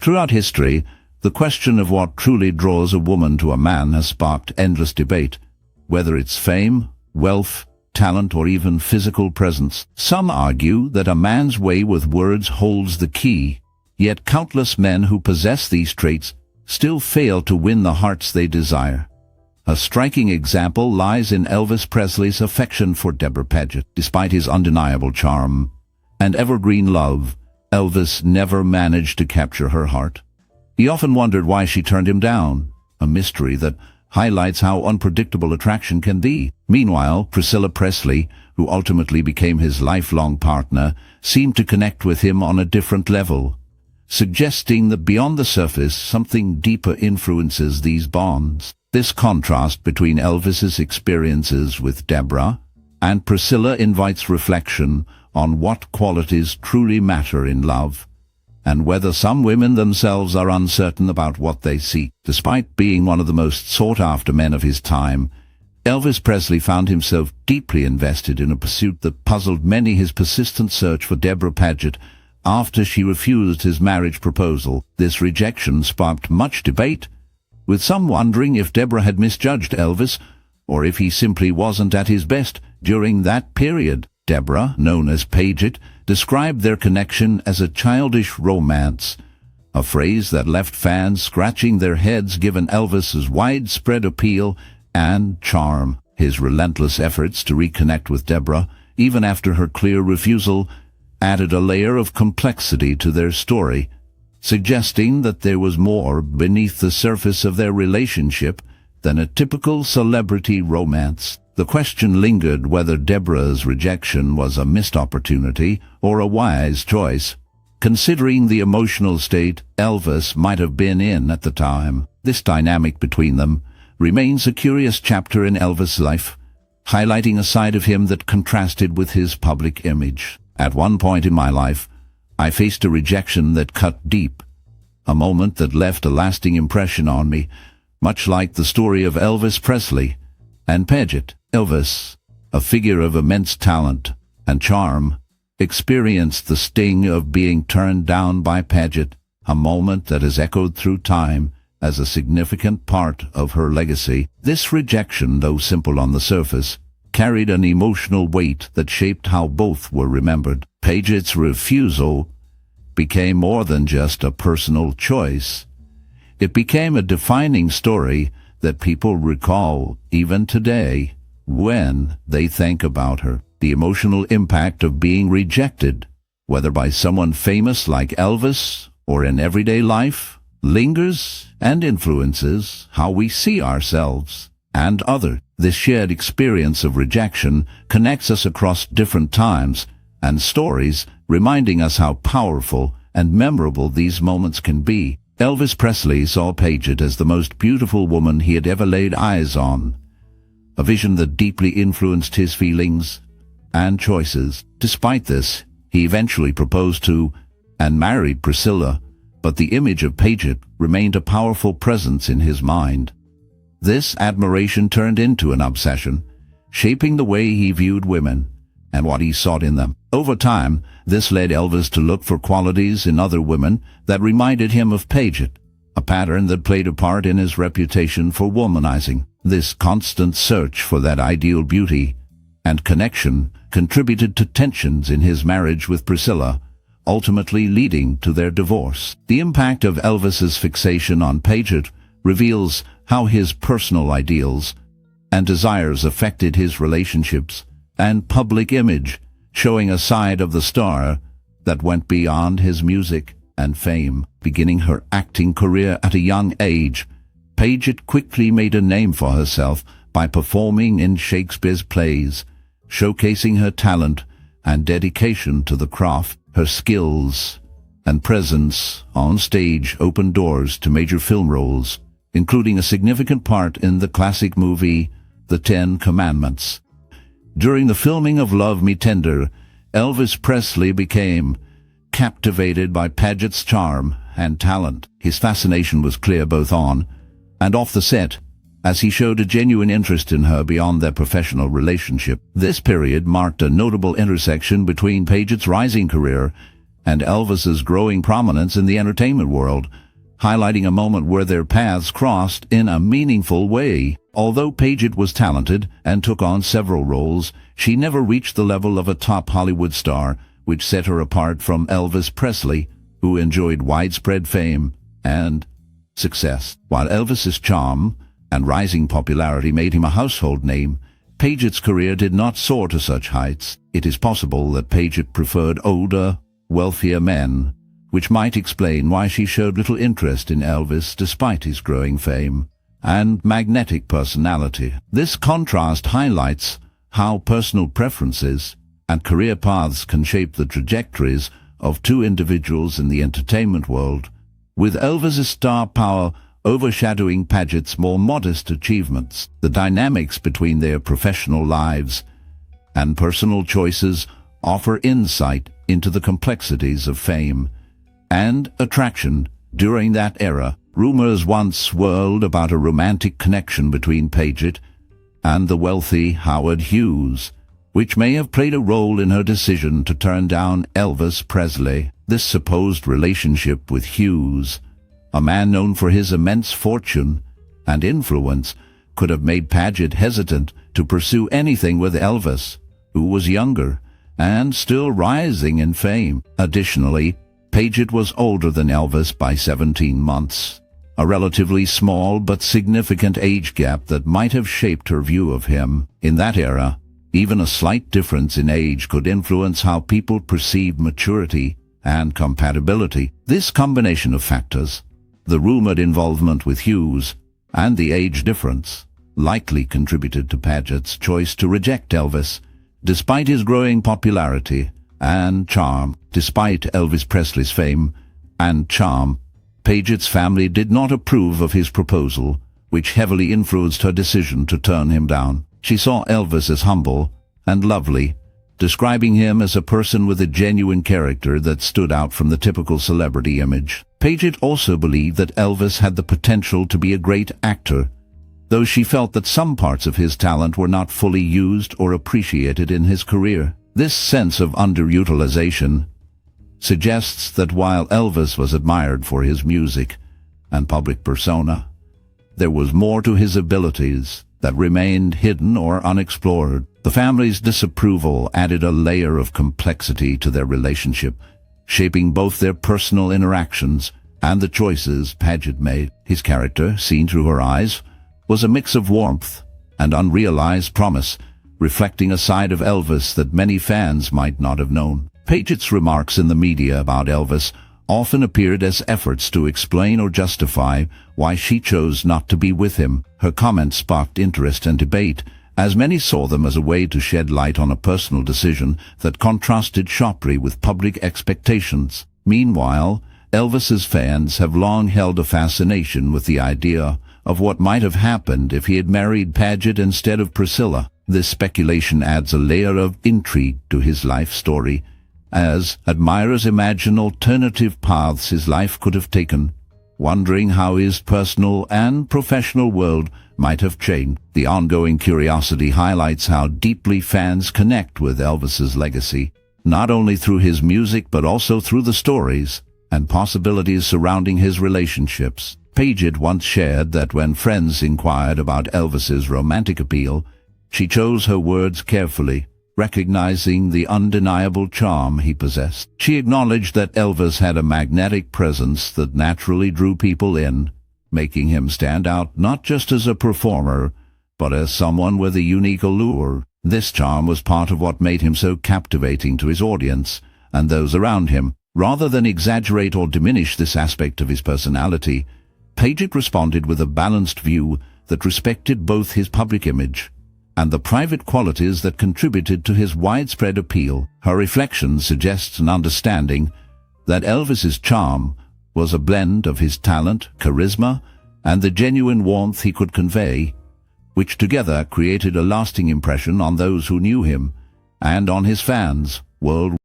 Throughout history, the question of what truly draws a woman to a man has sparked endless debate, whether it's fame, wealth, talent, or even physical presence. Some argue that a man's way with words holds the key, yet countless men who possess these traits still fail to win the hearts they desire. A striking example lies in Elvis Presley's affection for Debra Paget. Despite his undeniable charm and evergreen love, Elvis never managed to capture her heart. He often wondered why she turned him down, a mystery that highlights how unpredictable attraction can be. Meanwhile, Priscilla Presley, who ultimately became his lifelong partner, seemed to connect with him on a different level, suggesting that beyond the surface, something deeper influences these bonds. This contrast between Elvis's experiences with Debra and Priscilla invites reflection on what qualities truly matter in love, and whether some women themselves are uncertain about what they seek. Despite being one of the most sought-after men of his time, Elvis Presley found himself deeply invested in a pursuit that puzzled many: his persistent search for Debra Paget after she refused his marriage proposal. This rejection sparked much debate, with some wondering if Debra had misjudged Elvis, or if he simply wasn't at his best during that period. Debra, known as Paget, described their connection as a childish romance, a phrase that left fans scratching their heads given Elvis's widespread appeal and charm. His relentless efforts to reconnect with Debra, even after her clear refusal, added a layer of complexity to their story, suggesting that there was more beneath the surface of their relationship than a typical celebrity romance. The question lingered whether Debra's rejection was a missed opportunity or a wise choice, considering the emotional state Elvis might have been in at the time. This dynamic between them remains a curious chapter in Elvis' life, highlighting a side of him that contrasted with his public image. At one point in my life, I faced a rejection that cut deep, a moment that left a lasting impression on me, much like the story of Elvis Presley and Paget. Elvis, a figure of immense talent and charm, experienced the sting of being turned down by Paget, a moment that has echoed through time as a significant part of her legacy. This rejection, though simple on the surface, carried an emotional weight that shaped how both were remembered. Paget's refusal became more than just a personal choice. It became a defining story that people recall even today when they think about her. The emotional impact of being rejected, whether by someone famous like Elvis or in everyday life, lingers and influences how we see ourselves and others. This shared experience of rejection connects us across different times and stories, reminding us how powerful and memorable these moments can be. Elvis Presley saw Paget as the most beautiful woman he had ever laid eyes on, a vision that deeply influenced his feelings and choices. Despite this, he eventually proposed to and married Priscilla, but the image of Paget remained a powerful presence in his mind. This admiration turned into an obsession, shaping the way he viewed women and what he sought in them. Over time, this led Elvis to look for qualities in other women that reminded him of Paget, a pattern that played a part in his reputation for womanizing. This constant search for that ideal beauty and connection contributed to tensions in his marriage with Priscilla, ultimately leading to their divorce. The impact of Elvis's fixation on Paget reveals how his personal ideals and desires affected his relationships and public image, showing a side of the star that went beyond his music and fame. Beginning her acting career at a young age, Paget quickly made a name for herself by performing in Shakespeare's plays, showcasing her talent and dedication to the craft. Her skills and presence on stage opened doors to major film roles, including a significant part in the classic movie The 10 Commandments. During the filming of Love Me Tender, Elvis Presley became captivated by Paget's charm and talent. His fascination was clear both on and off the set, as he showed a genuine interest in her beyond their professional relationship. This period marked a notable intersection between Paget's rising career and Elvis's growing prominence in the entertainment world, highlighting a moment where their paths crossed in a meaningful way. Although Paget was talented and took on several roles, she never reached the level of a top Hollywood star, which set her apart from Elvis Presley, who enjoyed widespread fame and success. While Elvis's charm and rising popularity made him a household name, Paget's career did not soar to such heights. It is possible that Paget preferred older, wealthier men, which might explain why she showed little interest in Elvis despite his growing fame and magnetic personality. This contrast highlights how personal preferences and career paths can shape the trajectories of two individuals in the entertainment world, with Elvis's star power overshadowing Paget's more modest achievements. The dynamics between their professional lives and personal choices offer insight into the complexities of fame and attraction during that era. Rumors once swirled about a romantic connection between Paget and the wealthy Howard Hughes, which may have played a role in her decision to turn down Elvis Presley. This supposed relationship with Hughes, a man known for his immense fortune and influence, could have made Paget hesitant to pursue anything with Elvis, who was younger and still rising in fame. Additionally, Paget was older than Elvis by 17 months, a relatively small but significant age gap that might have shaped her view of him. In that era, even a slight difference in age could influence how people perceived maturity and compatibility. This combination of factors, the rumored involvement with Hughes and the age difference, likely contributed to Paget's choice to reject Elvis, despite his growing popularity and charm. Despite Elvis Presley's fame and charm, Paget's family did not approve of his proposal, which heavily influenced her decision to turn him down. She saw Elvis as humble and lovely, describing him as a person with a genuine character that stood out from the typical celebrity image. Paget also believed that Elvis had the potential to be a great actor, though she felt that some parts of his talent were not fully used or appreciated in his career. This sense of underutilization suggests that while Elvis was admired for his music and public persona, there was more to his abilities that remained hidden or unexplored. The family's disapproval added a layer of complexity to their relationship, shaping both their personal interactions and the choices Paget made. His character, seen through her eyes, was a mix of warmth and unrealized promise, reflecting a side of Elvis that many fans might not have known. Paget's remarks in the media about Elvis often appeared as efforts to explain or justify why she chose not to be with him. Her comments sparked interest and debate, as many saw them as a way to shed light on a personal decision that contrasted sharply with public expectations. Meanwhile, Elvis's fans have long held a fascination with the idea of what might have happened if he had married Paget instead of Priscilla. This speculation adds a layer of intrigue to his life story, as admirers imagine alternative paths his life could have taken, wondering how his personal and professional world might have changed. The ongoing curiosity highlights how deeply fans connect with Elvis's legacy, not only through his music but also through the stories and possibilities surrounding his relationships. Paget once shared that when friends inquired about Elvis's romantic appeal, she chose her words carefully, recognizing the undeniable charm he possessed. She acknowledged that Elvis had a magnetic presence that naturally drew people in, making him stand out not just as a performer, but as someone with a unique allure. This charm was part of what made him so captivating to his audience and those around him. Rather than exaggerate or diminish this aspect of his personality, Paget responded with a balanced view that respected both his public image and the private qualities that contributed to his widespread appeal. Her reflection suggests an understanding that Elvis's charm was a blend of his talent, charisma, and the genuine warmth he could convey, which together created a lasting impression on those who knew him and on his fans worldwide.